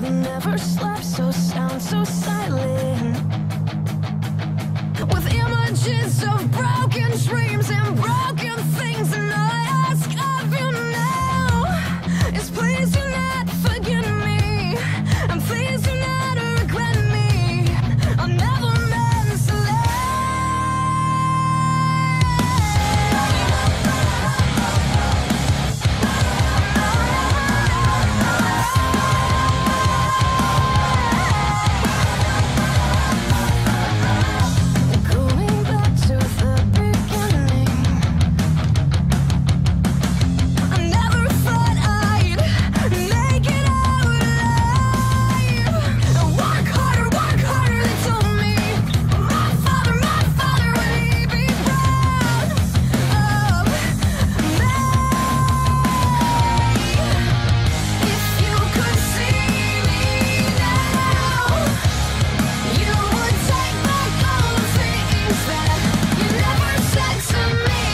I've never slept so sound, so silent, with images of broken dreams and broken things, and I ask of you now is please do not forget me, and please do not regret me. I'll never meant to lie. Going back to the beginning, I never thought I'd make it out alive. Work harder, they told me. My father, would he be proud of me? If you could see me now, you would take back all the things that you never said to me.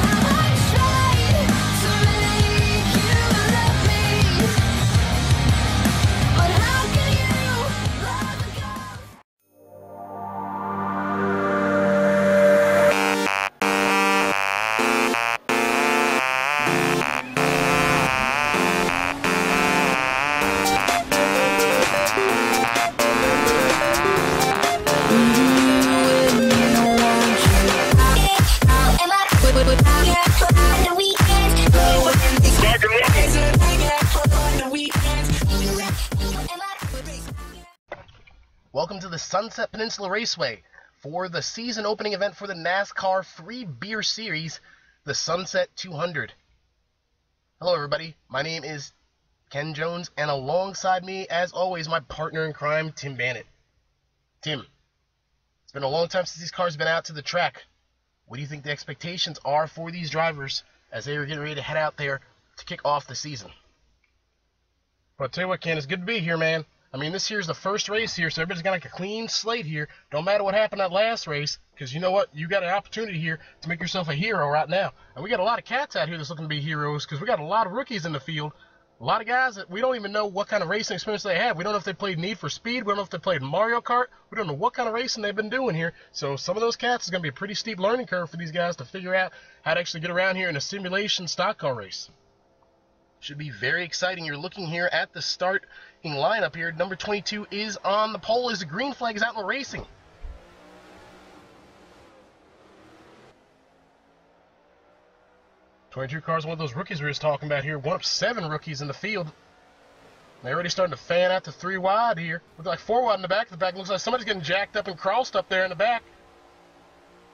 How I tried to make you love me, but how can you love a girl? Welcome to the Sunset Peninsula Raceway for the season opening event for the NASCAR 3-Beer Series, the Sunset 200. Hello everybody, my name is Ken Jones, and alongside me, as always, my partner in crime, Tim Bannett. Tim, it's been a long time since these cars have been out to the track. What do you think the expectations are for these drivers as they are getting ready to head out there to kick off the season? Well, I'll tell you what, Ken, it's good to be here, man. I mean, this here's the first race here, so everybody's got like a clean slate here. Don't matter what happened that last race, because you know what? You got an opportunity here to make yourself a hero right now. And we got a lot of cats out here that's looking to be heroes, because we got a lot of rookies in the field. A lot of guys that we don't even know what kind of racing experience they have. We don't know if they played Need for Speed. We don't know if they played Mario Kart. We don't know what kind of racing they've been doing here. So some of those cats is going to be a pretty steep learning curve for these guys to figure out how to actually get around here in a simulation stock car race. Should be very exciting. You're looking here at the starting lineup here. Number 22 is on the pole as the green flag is out in the racing. '22 cars, one of those rookies we were just talking about here. One of 7 rookies in the field. They're already starting to fan out to 3 wide here. With like 4 wide in the back. The back looks like somebody's getting jacked up and crossed up there in the back.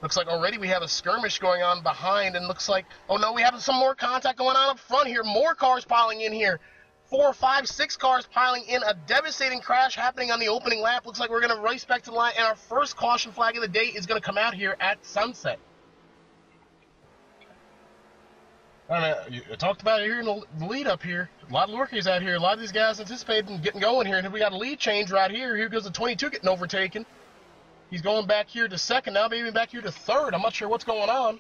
Looks like already we have a skirmish going on behind, and looks like, oh no, we have some more contact going on up front here. More cars piling in here. 4, 5, 6 cars piling in. A devastating crash happening on the opening lap. Looks like we're going to race back to the line, and our first caution flag of the day is going to come out here at Sunset. I mean, I talked about it here in the lead up here. A lot of rookies out here. A lot of these guys anticipating getting going here, and we got a lead change right here. Here goes the 22 getting overtaken. He's going back here to second now, maybe back here to third. I'm not sure what's going on.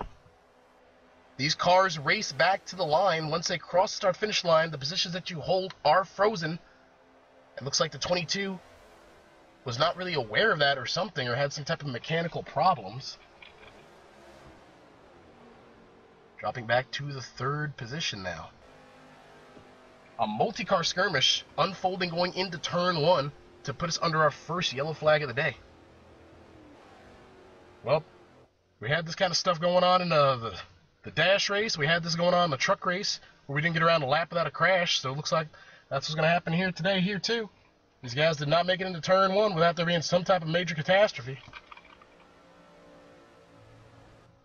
These cars race back to the line. Once they cross the start-finish line, the positions that you hold are frozen. It looks like the 22 was not really aware of that or something, or had some type of mechanical problems. Dropping back to the 3rd position now. A multi-car skirmish unfolding going into turn 1 to put us under our first yellow flag of the day. Well, we had this kind of stuff going on in the dash race. We had this going on in the truck race where we didn't get around a lap without a crash. So it looks like that's what's going to happen here today, here too. These guys did not make it into turn 1 without there being some type of major catastrophe.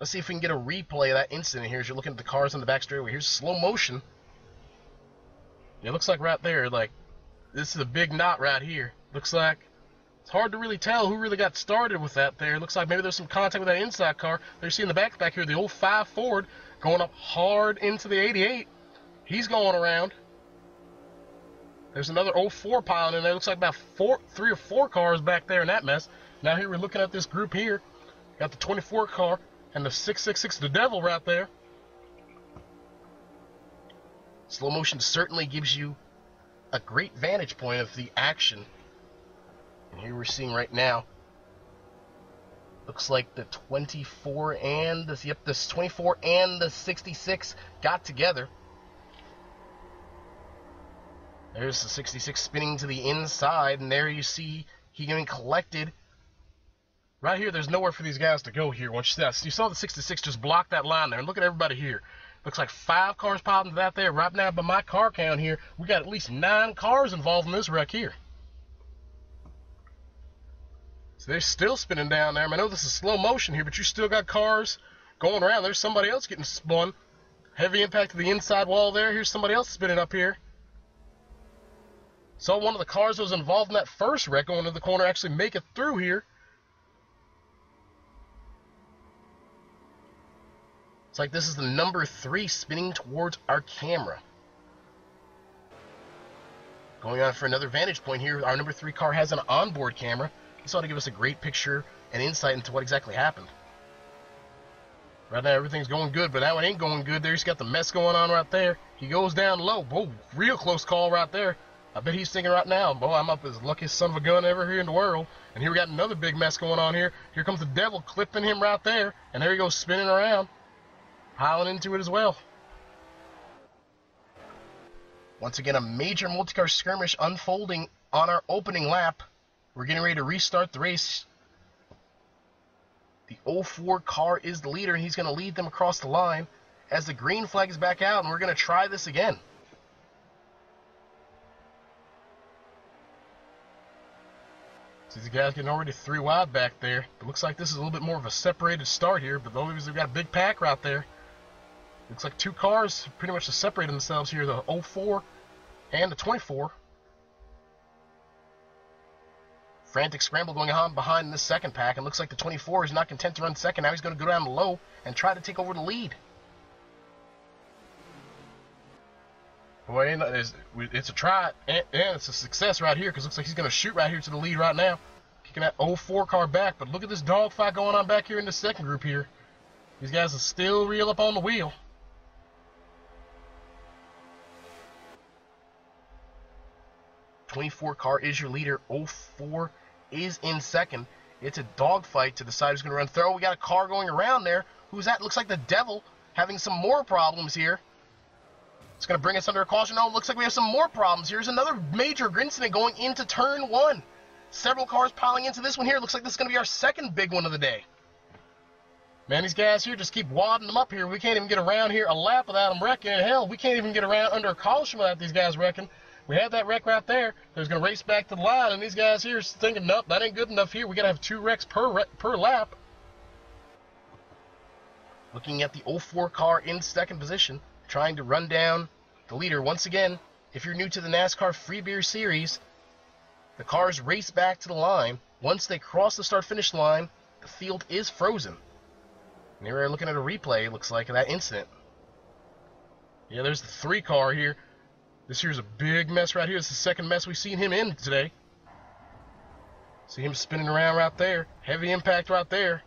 Let's see if we can get a replay of that incident here as you're looking at the cars on the back straightaway. Here's slow motion. It looks like right there, like, this is a big knot right here. Looks like it's hard to really tell who really got started with that there. Looks like maybe there's some contact with that inside car. There you see in the back here, the old 5 Ford going up hard into the 88. He's going around. There's another 04 piling in there. Looks like about 3 or 4 cars back there in that mess. Now here we're looking at this group here. Got the 24 car and the 666, the Devil right there. Slow motion certainly gives you a great vantage point of the action. And here we're seeing right now, looks like the 24 and this 24 and the 66 got together. There's the 66 spinning to the inside, and there you see he getting collected. Right here, there's nowhere for these guys to go here. Once you saw the 66 just block that line there, and look at everybody here. Looks like 5 cars piled into that there. Right now, by my car count here, we got at least 9 cars involved in this wreck here. So they're still spinning down there. I know this is slow motion here, but you still got cars going around. There's somebody else getting spun. Heavy impact to the inside wall there. Here's somebody else spinning up here. Saw one of the cars that was involved in that first wreck going to the corner actually make it through here. It's like this is the number 3 spinning towards our camera. Going on for another vantage point here, our number 3 car has an onboard camera. This ought to give us a great picture and insight into what exactly happened. Right now everything's going good, but now it ain't going good. There's got the mess going on right there. He goes down low. Whoa, real close call right there. I bet he's thinking right now, boy, I'm up as luckiest son of a gun ever here in the world. And here we got another big mess going on here. Here comes the devil clipping him right there. And there he goes spinning around, piling into it as well. Once again, a major multi-car skirmish unfolding on our opening lap. We're getting ready to restart the race. The 04 car is the leader, and he's going to lead them across the line as the green flag is back out, and we're going to try this again. See the guys getting already 3 wide back there. It looks like this is a little bit more of a separated start here, but the only reason we've got a big pack right there. Looks like 2 cars pretty much just separated themselves here, the 04 and the 24. Frantic scramble going on behind this second pack, and looks like the 24 is not content to run second. Now he's going to go down low and try to take over the lead. Boy, it's a try, and it's a success right here, because it looks like he's going to shoot right here to the lead right now. Kicking that 04 car back, but look at this dogfight going on back here in the second group here. These guys are still real up on the wheel. .24 car is your leader. 04 is in second. It's a dogfight to decide who's going to run through. We got a car going around there. Who's that? Looks like the devil having some more problems here. It's going to bring us under a caution. Oh, looks like we have some more problems. Here's another major incident going into turn 1. Several cars piling into this one here. Looks like this is going to be our second big one of the day. Man, these guys here just keep wadding them up here. We can't even get around here a lap without them wrecking. Hell, we can't even get around under a caution without these guys wrecking. We had that wreck right there. They're going to race back to the line, and these guys here are thinking, nope, that ain't good enough here. We got to have 2 wrecks per lap. Looking at the 04 car in second position, trying to run down the leader. Once again, if you're new to the NASCAR Free Beer Series, the cars race back to the line. Once they cross the start-finish line, the field is frozen. And here we're looking at a replay, it looks like, of that incident. Yeah, there's the 3 car here. This here's a big mess right here. It's the second mess we've seen him in today. See him spinning around right there. Heavy impact right there.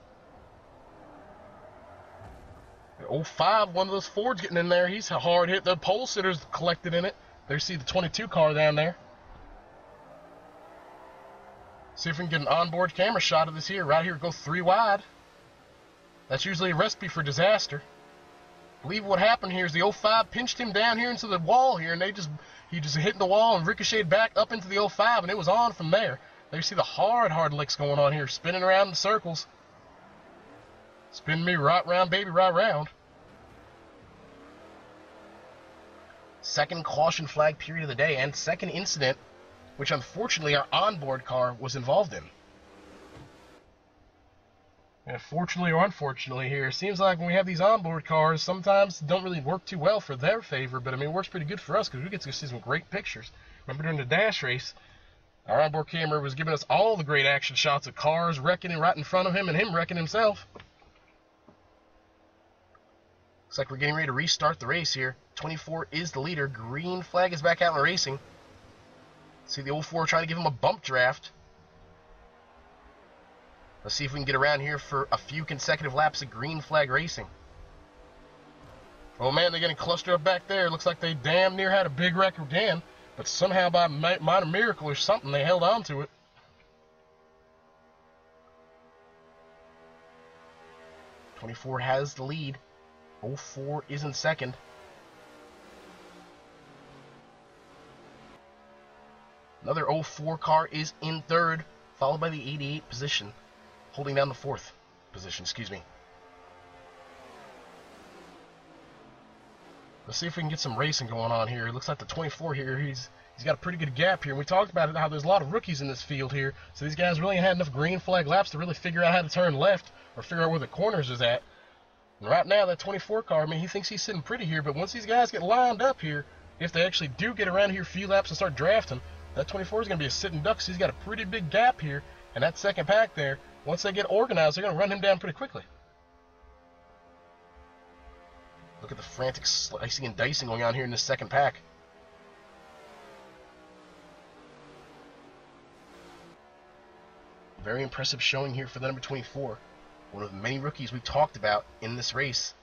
The 05, one of those Fords getting in there. He's a hard hit. The pole sitters collected in it. There you see the 22 car down there. See if we can get an onboard camera shot of this here. Right here, go 3 wide. That's usually a recipe for disaster. I believe what happened here is the 05 pinched him down here into the wall here, and he just hit the wall and ricocheted back up into the 05, and it was on from there. There you see the hard licks going on here, spinning around in circles. Spin me right round, baby, right round. Second caution flag period of the day, and second incident, which unfortunately our onboard car was involved in. And fortunately or unfortunately here, it seems like when we have these onboard cars, sometimes don't really work too well for their favor, but I mean, it works pretty good for us because we get to see some great pictures. Remember during the dash race, our onboard camera was giving us all the great action shots of cars wrecking right in front of him and him wrecking himself. Looks like we're getting ready to restart the race here. 24 is the leader. Green flag is back out in racing. See the 04 trying to give him a bump draft. Let's see if we can get around here for a few consecutive laps of green flag racing. Oh man, they're getting clustered up back there. Looks like they damn near had a big wreck again. but somehow by minor miracle or something, they held on to it. '24 has the lead. 04 is in second. Another 04 car is in third, followed by the 88 position, holding down the fourth position, excuse me. Let's see if we can get some racing going on here. It looks like the 24 here, he's got a pretty good gap here. And we talked about it, how there's a lot of rookies in this field here, so these guys really ain't had enough green flag laps to really figure out how to turn left or figure out where the corners is at. And right now, that 24 car, I mean, he thinks he's sitting pretty here, but once these guys get lined up here, if they actually do get around here a few laps and start drafting, that 24 is going to be a sitting duck, so he's got a pretty big gap here. And that second pack there, once they get organized, they're going to run him down pretty quickly. Look at the frantic slicing and dicing going on here in this second pack. Very impressive showing here for the number 24. One of the many rookies we've talked about in this race.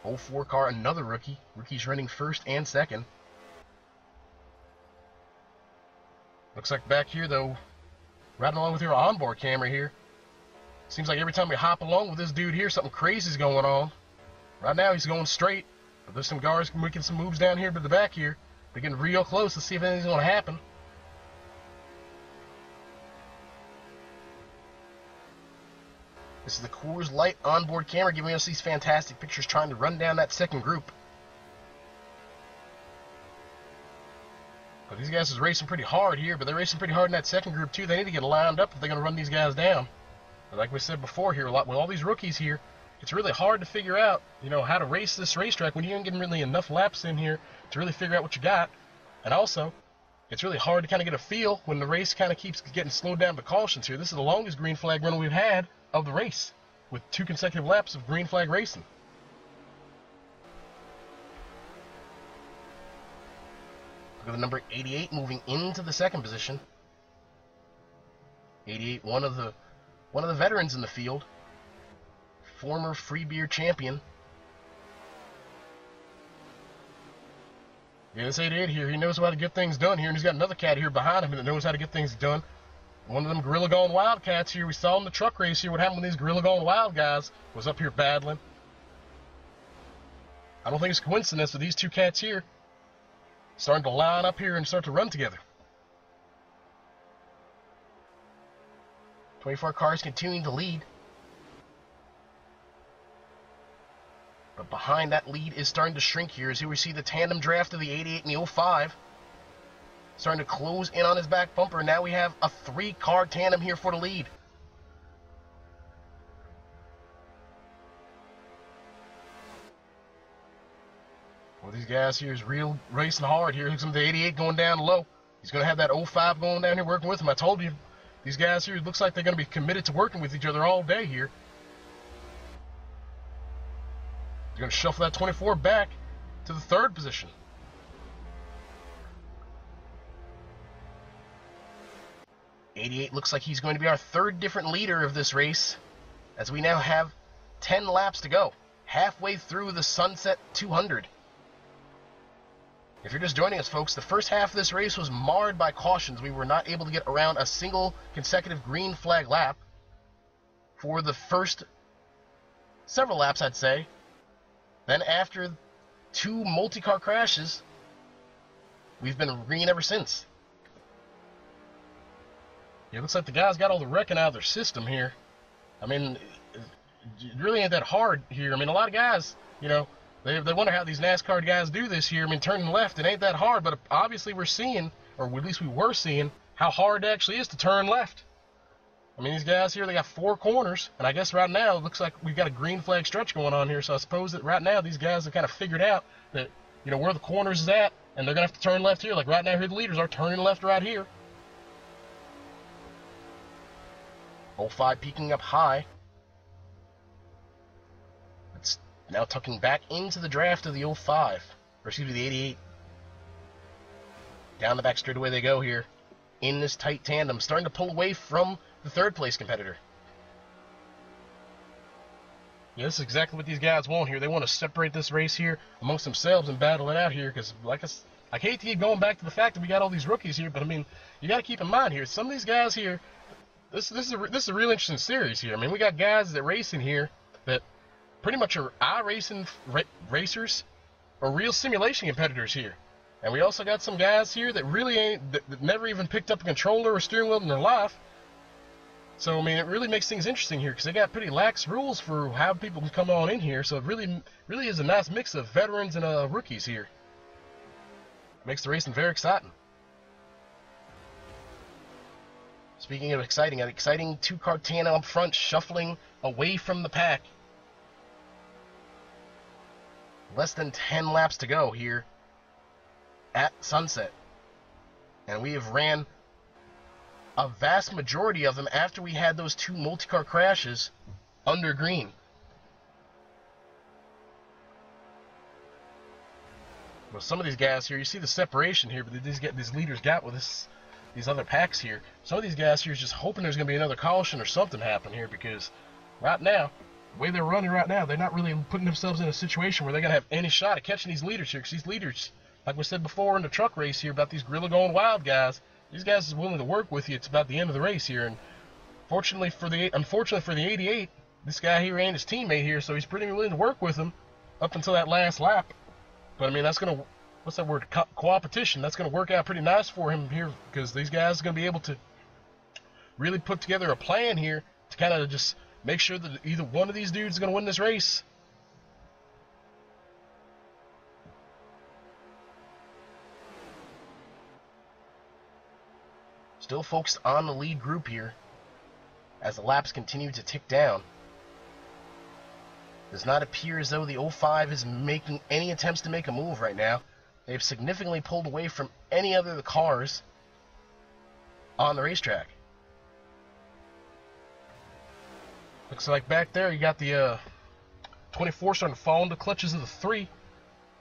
'04 car, another rookie. Rookie's running first and second. Looks like back here, though, riding along with your onboard camera here. Seems like every time we hop along with this dude here, something crazy's going on. Right now, he's going straight, but there's some guards making some moves down here to the back here. They're getting real close to see if anything's going to happen. This is the Coors Light onboard camera giving us these fantastic pictures trying to run down that second group. But these guys is racing pretty hard here, but they're racing pretty hard in that second group too. They need to get lined up if they're going to run these guys down. But like we said before here, with all these rookies here, it's really hard to figure out, how to race this racetrack when you ain't getting really enough laps in here to really figure out what you got. And also, it's really hard to kind of get a feel when the race kind of keeps getting slowed down to cautions here. This is the longest green flag run we've had of the race, with 2 consecutive laps of green flag racing. Look at the number 88 moving into the second position. 88, one of the veterans in the field, former free beer champion. Yeah, this 88 here, he knows how to get things done here, and he's got another cat here behind him that knows how to get things done. One of them Gorilla Gone Wild cats here. We saw in the truck race here what happened when these Gorilla Gone Wild guys was up here battling. I don't think it's a coincidence that these two cats here starting to line up here and start to run together. 24 cars continuing to lead. But behind that lead is starting to shrink here as here we see the tandem draft of the 88 and the 05. Starting to close in on his back bumper. Now we have a 3-car tandem here for the lead. Well, these guys here is real racing hard here. Looks like the 88 going down low. He's going to have that 05 going down here working with him. I told you, these guys here, it looks like they're going to be committed to working with each other all day here. They're going to shuffle that 24 back to the third position. '88 looks like he's going to be our third different leader of this race, as we now have 10 laps to go, halfway through the Sunset 200. If you're just joining us, folks, the first half of this race was marred by cautions. We were not able to get around a single consecutive green flag lap for the first several laps, I'd say. Then after 2 multi-car crashes, we've been green ever since. Yeah, it looks like the guys got all the wrecking out of their system here. I mean, it really ain't that hard here. I mean, a lot of guys, they wonder how these NASCAR guys do this here. I mean, turning left, it ain't that hard, but obviously we're seeing, or at least we were seeing, how hard it actually is to turn left. I mean, these guys here, they got 4 corners, and I guess right now it looks like we've got a green flag stretch going on here, so I suppose that right now these guys have kind of figured out that, where the corners is at, and they're going to have to turn left here. Like right now here, the leaders are turning left right here. 05 peaking up high. It's now tucking back into the draft of the 05, or excuse me, the 88. Down the back straightaway they go here in this tight tandem, starting to pull away from the third place competitor. Yeah, this is exactly what these guys want here. They want to separate this race here amongst themselves and battle it out here. Because, I hate to keep going back to the fact that we got all these rookies here, but I mean, you got to keep in mind here, some of these guys here, this is a real interesting series here. I mean, we got guys that race in here that pretty much are iRacing racers or real simulation competitors here. And we also got some guys here that really that never even picked up a controller or steering wheel in their life. So, I mean, it really makes things interesting here because they got pretty lax rules for how people can come on in here. So it really is a nice mix of veterans and rookies here. Makes the racing very exciting. Speaking of exciting, an exciting two-car tandem up front shuffling away from the pack. Less than 10 laps to go here at Sunset. And we have ran a vast majority of them after we had those two multi-car crashes under green. Well, some of these guys here, you see the separation here, but these leaders got with these other packs here. Some of these guys here is just hoping there's going to be another caution or something happen here, because right now, the way they're running right now, they're not really putting themselves in a situation where they're going to have any shot at catching these leaders here, because these leaders, like we said before in the truck race here about these gorilla going wild guys, these guys is willing to work with you. It's about the end of the race here, and unfortunately for the 88, this guy here ain't his teammate here, so he's pretty willing to work with him up until that last lap. But I mean, that's gonna, what's that word? Coopetition. That's gonna work out pretty nice for him here, because these guys are gonna be able to really put together a plan here to kind of just make sure that either one of these dudes is gonna win this race. Still focused on the lead group here as the laps continue to tick down. Does not appear as though the 05 is making any attempts to make a move right now. They've significantly pulled away from any other of the cars on the racetrack. Looks like back there you got the 24 starting to fall into clutches of the 3.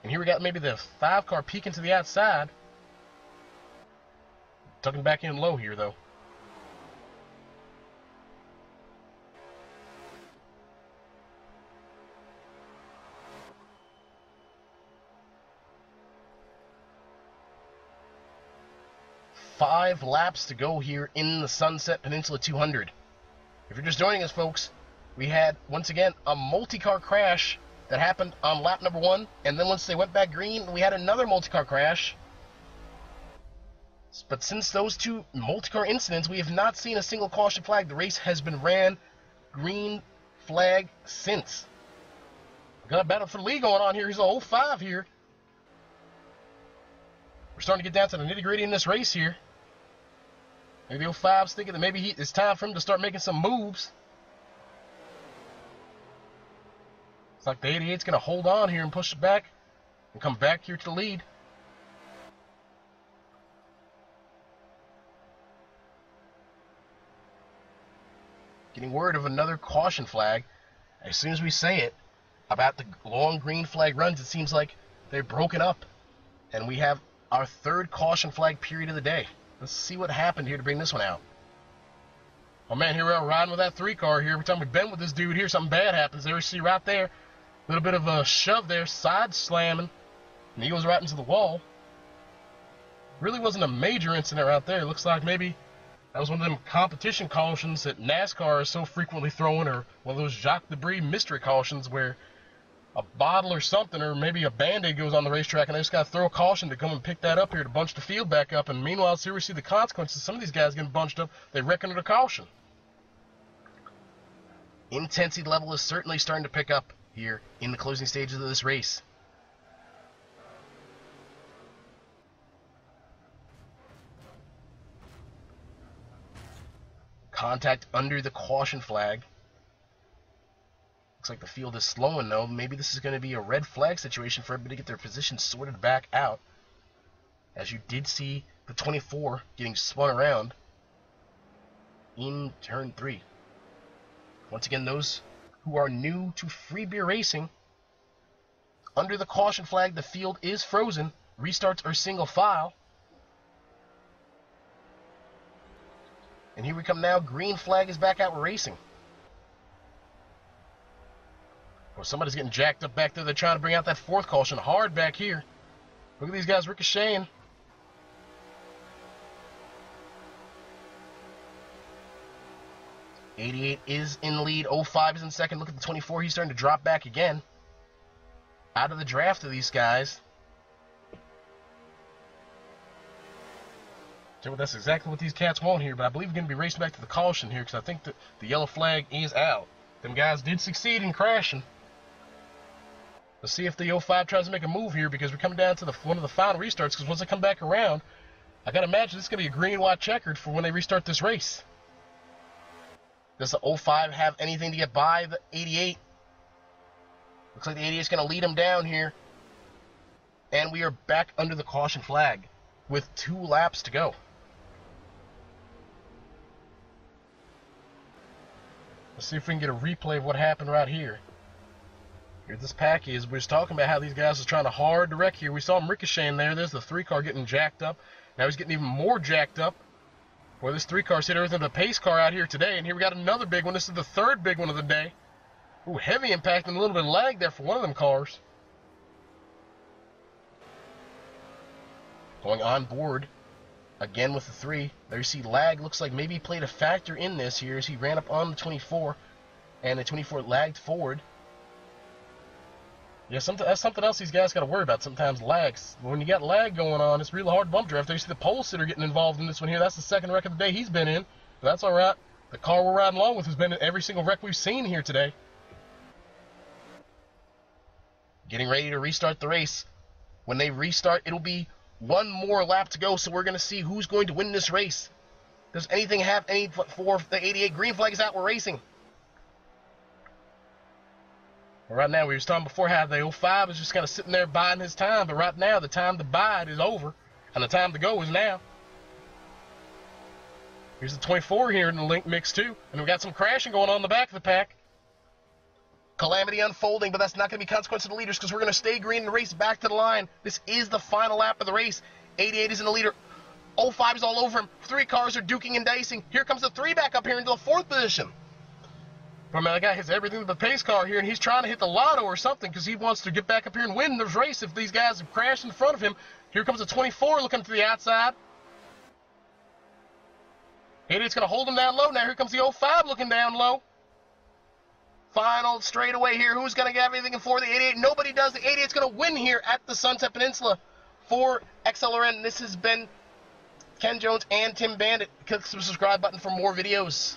And here we got maybe the 5 car peeking to the outside. Tucking back in low here, though. Five laps to go here in the Sunset Peninsula 200. If you're just joining us, folks, we had, once again, a multi-car crash that happened on lap number 1, and then once they went back green, we had another multi-car crash. But since those two multi-car incidents, we have not seen a single caution flag. The race has been ran green flag since. Got a battle for the lead going on here. Here's a 05 here. We're starting to get down to the nitty-gritty in this race here. Maybe the 05's thinking that maybe it's time for him to start making some moves. It's like the 88's going to hold on here and push it back and come back here to the lead. Getting word of another caution flag. As soon as we say it about the long green flag runs, it seems like they're broken up. And we have our third caution flag period of the day. Let's see what happened here to bring this one out. Oh man, here we are riding with that 3 car here. Every time we bend with this dude here, something bad happens. There we see right there, a little bit of a shove there, side slamming, and he goes right into the wall. Really wasn't a major incident right there. It looks like maybe that was one of them competition cautions that NASCAR is so frequently throwing, or one of those Jacques Debris mystery cautions where a bottle or something, or maybe a Band-Aid goes on the racetrack and they just got to throw a caution to come and pick that up here to bunch the field back up. And meanwhile, here we see the consequences. Some of these guys getting bunched up, they reckon it a caution. Intensity level is certainly starting to pick up here in the closing stages of this race. Contact under the caution flag. Looks like the field is slowing though. Maybe this is going to be a red flag situation for everybody to get their position sorted back out. As you did see the 24 getting spun around in turn 3. Once again, those who are new to free beer racing, under the caution flag, the field is frozen. Restarts are single file. And here we come now. Green flag is back out racing. Oh, somebody's getting jacked up back there. They're trying to bring out that fourth caution hard back here. Look at these guys ricocheting. '88 is in the lead. 05 is in second. Look at the 24. He's starting to drop back again. Out of the draft of these guys. So that's exactly what these cats want here, but I believe we're going to be racing back to the caution here because I think that the yellow flag is out. Them guys did succeed in crashing. Let's see if the 05 tries to make a move here because we're coming down to one of the final restarts because once they come back around, I got to imagine this is going to be a green, white checkered for when they restart this race. Does the 05 have anything to get by the 88? Looks like the 88 is going to lead them down here. And we are back under the caution flag with 2 laps to go. Let's see if we can get a replay of what happened right here. Here this pack is. We're just talking about how these guys are trying to hard to wreck here. We saw him ricocheting there. There's the 3 car getting jacked up. Now he's getting even more jacked up. Boy, this 3 car's hit everything with a pace car out here today. And here we got another big one. This is the 3rd big one of the day. Ooh, heavy impact and a little bit of lag there for one of them cars. Going on board again with the 3. There you see lag. Looks like maybe he played a factor in this here as he ran up on the 24. And the 24 lagged forward. Yeah, that's something else these guys got to worry about sometimes, lags. When you got lag going on, it's really hard to bump draft. There you see the pole sitter getting involved in this one here. That's the 2nd wreck of the day he's been in. But that's all right. The car we're riding along with has been in every single wreck we've seen here today. Getting ready to restart the race. When they restart, it'll be 1 more lap to go, so we're going to see who's going to win this race. Does anything have any for the 88? Green flag is out. We're racing. Right now, we were talking before how the 05 is just kind of sitting there biding his time, but right now the time to bide is over, and the time to go is now. Here's the 24 here in the link mix too, and we got some crashing going on in the back of the pack. Calamity unfolding, but that's not going to be consequence to the leaders because we're going to stay green and race back to the line. This is the final lap of the race. 88 is in the leader. 05 is all over him. 3 cars are duking and dicing. Here comes the 3 back up here into the 4th position. I mean, that guy hits everything with the pace car here, and he's trying to hit the lotto or something because he wants to get back up here and win this race if these guys have crashed in front of him. Here comes the 24 looking to the outside. 88's going to hold him down low. Now here comes the 05 looking down low. Final straightaway here. Who's going to get everything for the 88? Nobody does. The 88's going to win here at the Sunset Peninsula for XLRN. This has been Ken Jones and Tim Bandit. Click the subscribe button for more videos.